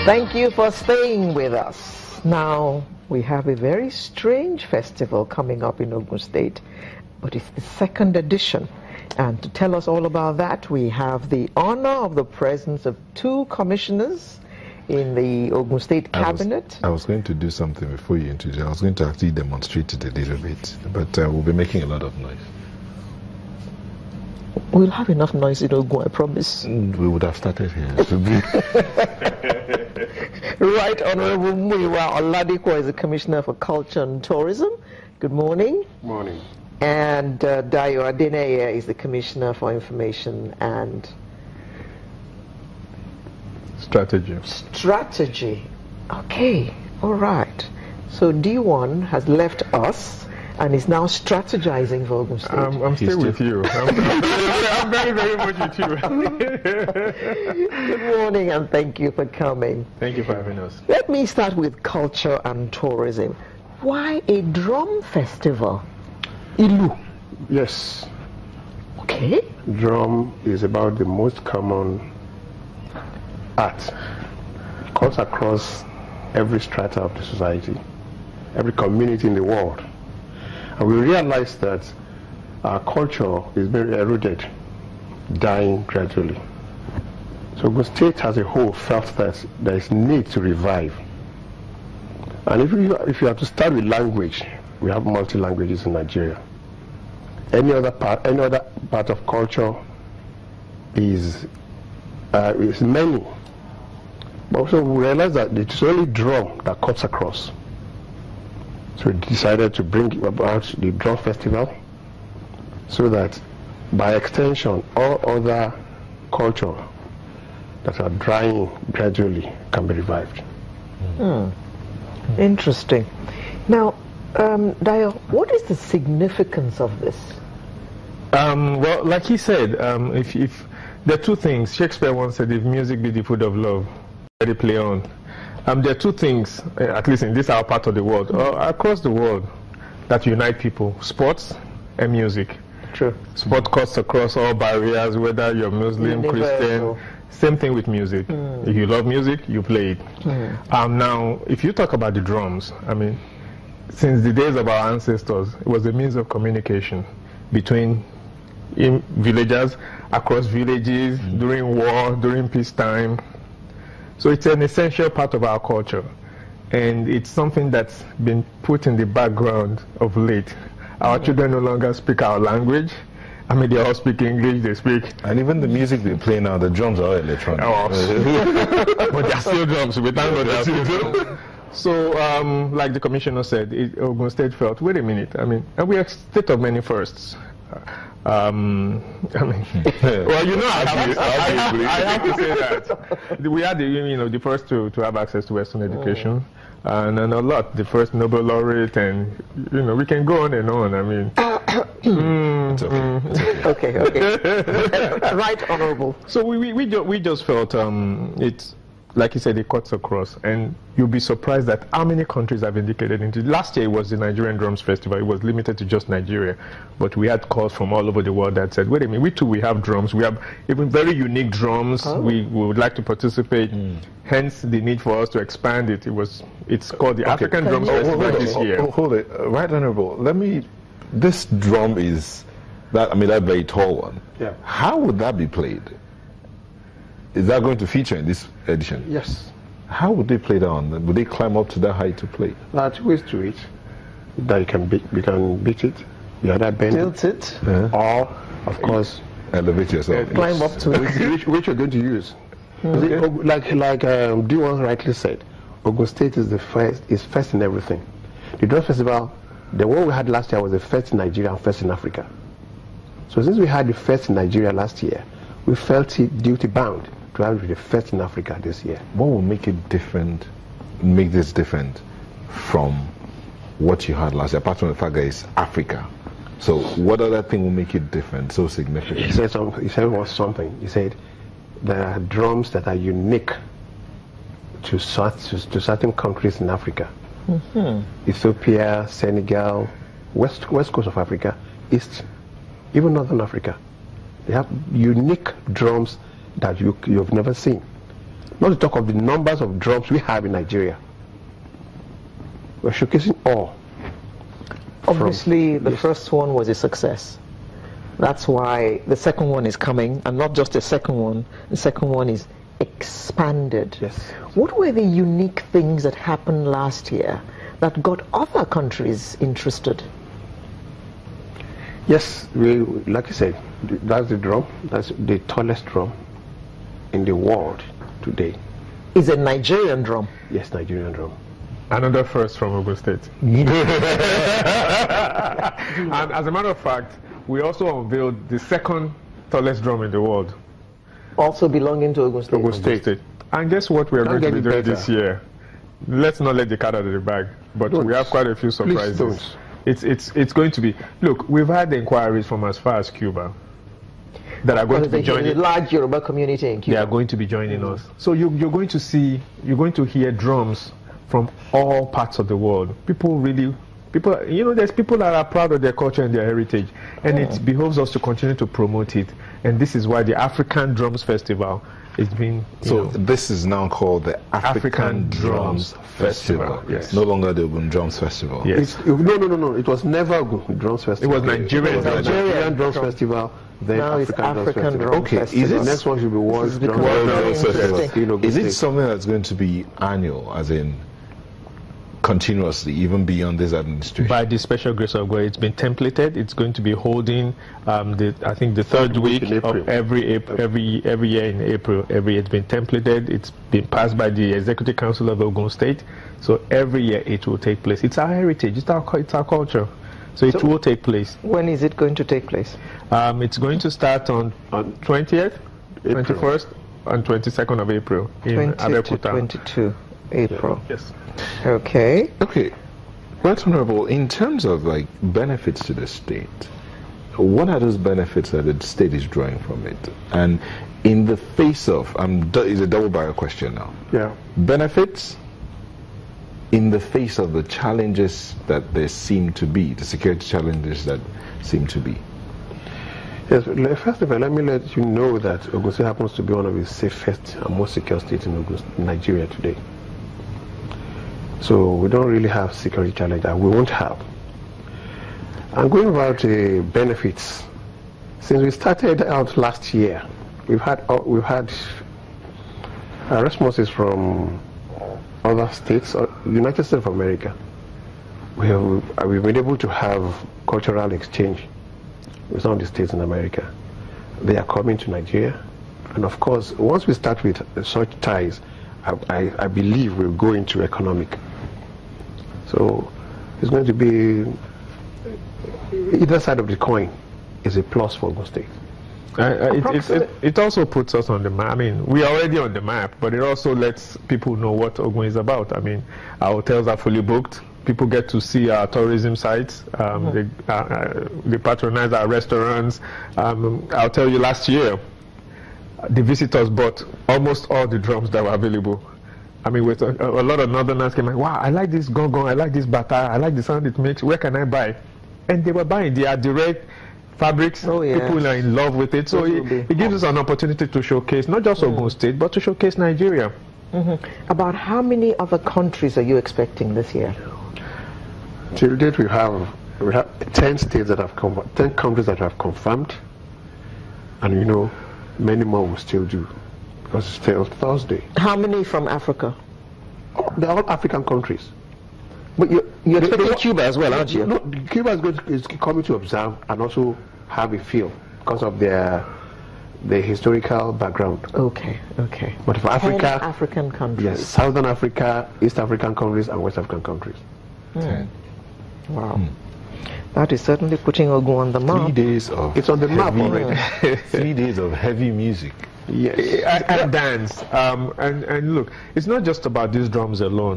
Thank you for staying with us. Now, we have a very strange festival coming up in Ogun State, but it's the second edition. And to tell us all about that, we have the honor of the presence of two commissioners in the Ogun State Cabinet. I was going to do something before you introduce. I was going to actually demonstrate it a little bit, but we'll be making a lot of noise. We'll have enough noise in Ogun, I promise. We would have started here. Right, Honorable Muyiwa Oladikwa is the Commissioner for Culture and Tourism. Good morning. Morning. And Dayo Adeneye is the Commissioner for Information and Strategy. Strategy. Okay, all right. So D1 has left us and is now strategizing for Ogun State. I'm still with you. I'm very, very much with you. Good morning and thank you for coming. Thank you for having us. Let me start with culture and tourism. Why a drum festival? Ilu. Yes. Okay. Drum is about the most common art. It cuts across every strata of the society, every community in the world. And we realize that our culture is very eroded, dying gradually. So Ogun State as a whole felt that there is need to revive. And if you have to start with language, we have multi-languages in Nigeria. Any other part of culture is many. But also we realize that it's only drum that cuts across. So we decided to bring about the drum festival so that by extension all other culture that are dying gradually can be revived. Interesting. Now, Dayo, what is the significance of this? Well, like he said, if there are two things. Shakespeare once said, if music be the food of love, let it play on. There are two things, at least in this our part of the world, or across the world, that unite people: sports and music. True. Sport cuts across all barriers, whether you're Muslim, Universal. Christian. Same thing with music. If you love music, you play it. Now, if you talk about the drums, I mean, since the days of our ancestors, it was a means of communication between villagers, across villages, during war, during peacetime. So it's an essential part of our culture, and it's something that's been put in the background of late. Our children no longer speak our language. I mean, they all speak English, they speak. And even the music they play now, the drums are all electronic. But they're still drums, we thank God they're still drums. So, like the commissioner said, Ogun State felt, wait a minute, I mean, and we are a state of many firsts. I mean, well, you know, I have to say that we are the first to have access to Western education, and a lot, the first Nobel laureate, and we can go on and on. I mean, It's okay. Okay. Right, Honorable. So we just felt it's. Like you said, it cuts across, and you'll be surprised at how many countries have indicated into it. Last year it was the Nigerian Drums Festival. It was limited to just Nigeria, but we had calls from all over the world that said, wait a minute, we have drums. We have even very unique drums. We would like to participate. Hence the need for us to expand it. It's called the African Drums Festival this year. Hold it. Right, Honorable. This drum is that very tall one. Yeah. How would that be played? Is that going to feature in this edition? Yes. How would they play that on? Would they climb up to that height to play? There are two ways to it. That you can beat it, the other bend Tilt it. or, of course, elevate yourself. Climb up to it. which you're going to use. Like D1 rightly said, Ogun State is first in everything. The Drum Festival, the one we had last year was the first in Nigeria and first in Africa. So since we had the first in Nigeria last year, we felt it duty bound to have the first in Africa this year. What will make this different from what you had last year, apart from the fact that it's Africa? So what other thing will make it different, so significant? He said something. He said there are drums that are unique to certain countries in Africa. Ethiopia, Senegal, west coast of Africa, east. even Northern Africa. They have unique drums that you've never seen. Not to talk of the numbers of drums we have in Nigeria. We're showcasing all. Obviously, the first one was a success. That's why the second one is coming, and not just the second one. The second one is expanded. Yes. What were the unique things that happened last year that got other countries interested? Yes, like I said, that's the drum. That's the tallest drum in the world today. It's a Nigerian drum. Yes, Nigerian drum. Another first from Ogun State. And as a matter of fact, we also unveiled the second tallest drum in the world. Also belonging to Ogun State. Ogun State. And guess what we are going to be doing better. this year? Let's not let the cat out of the bag, but Don't. we have quite a few surprises. It's going to be, look, we've had inquiries from as far as Cuba that are going to be joining. The large Yoruba community in Cuba. They are going to be joining us. So you're going to hear drums from all parts of the world. People, there's people that are proud of their culture and their heritage, and it behoves us to continue to promote it. And this is why the African Drums Festival is being. This is now called the African Drums Festival. Yes. No longer the Ogun Drums Festival. Yes. No. It was never Ogun Drums Festival. It was Nigerian. It was Nigerian Drums Festival. Then Now it's African Drum Okay, Festival. is it The next one should be World Drums very Festival. interesting. Is it something that's going to be annual, as in continuously, even beyond this administration? By the special grace of God, it's been templated. It's going to be holding, I think, the third week in April. of every year in April. Every year it's been templated. It's been passed by the Executive Council of Ogun State. So every year it will take place. It's our heritage. It's our culture. So it will take place. When is it going to take place? It's going to start on 20th, April. 21st, and 22nd of April in 20 to Abeokuta. 22 April. Yes. Okay. Okay, Right Honorable, in terms of like benefits to the state, what are those benefits that the state is drawing from it? And in the face of, it's a double-barrel question now. Yeah. Benefits in the face of the challenges that there seem to be, the security challenges that seem to be. Yes, first of all, let me let you know that Ogun State happens to be one of the safest and most secure states in Nigeria today. So we don't really have security challenge that we won't have. And going about benefits, since we started out last year, we've had responses from other states, United States of America. We've been able to have cultural exchange with some of the states in America. They are coming to Nigeria, and of course, once we start with such ties, I believe we'll go into economic. So it's going to be either side of the coin is a plus for Ogun State. It also puts us on the map. I mean, we are already on the map, but it also lets people know what Ogun is about. I mean, our hotels are fully booked. People get to see our tourism sites. They patronize our restaurants. I'll tell you, last year, the visitors bought almost all the drums that were available. I mean, with a lot of northerners came like, wow, I like this gong, I like this bata, I like the sound it makes. Where can I buy? And they were buying. They are direct fabrics. Oh, yes. People are in love with it. So it gives us an opportunity to showcase not just Ogun State, but to showcase Nigeria. About how many other countries are you expecting this year? Till date, we have 10 states that have 10 countries that have confirmed, and many more will still do, because it's still Thursday. How many from Africa? They're all African countries. But you're expecting Cuba as well, aren't you? No, Cuba is coming to observe and also have a feel because of their historical background. Okay. But for Africa, 10 African countries. yes, Southern Africa, East African countries, and West African countries. Wow. That is certainly putting Ogun on the map. 3 days of It's on the map already. 3 days of heavy music. Yes. And dance. And look, it's not just about these drums alone.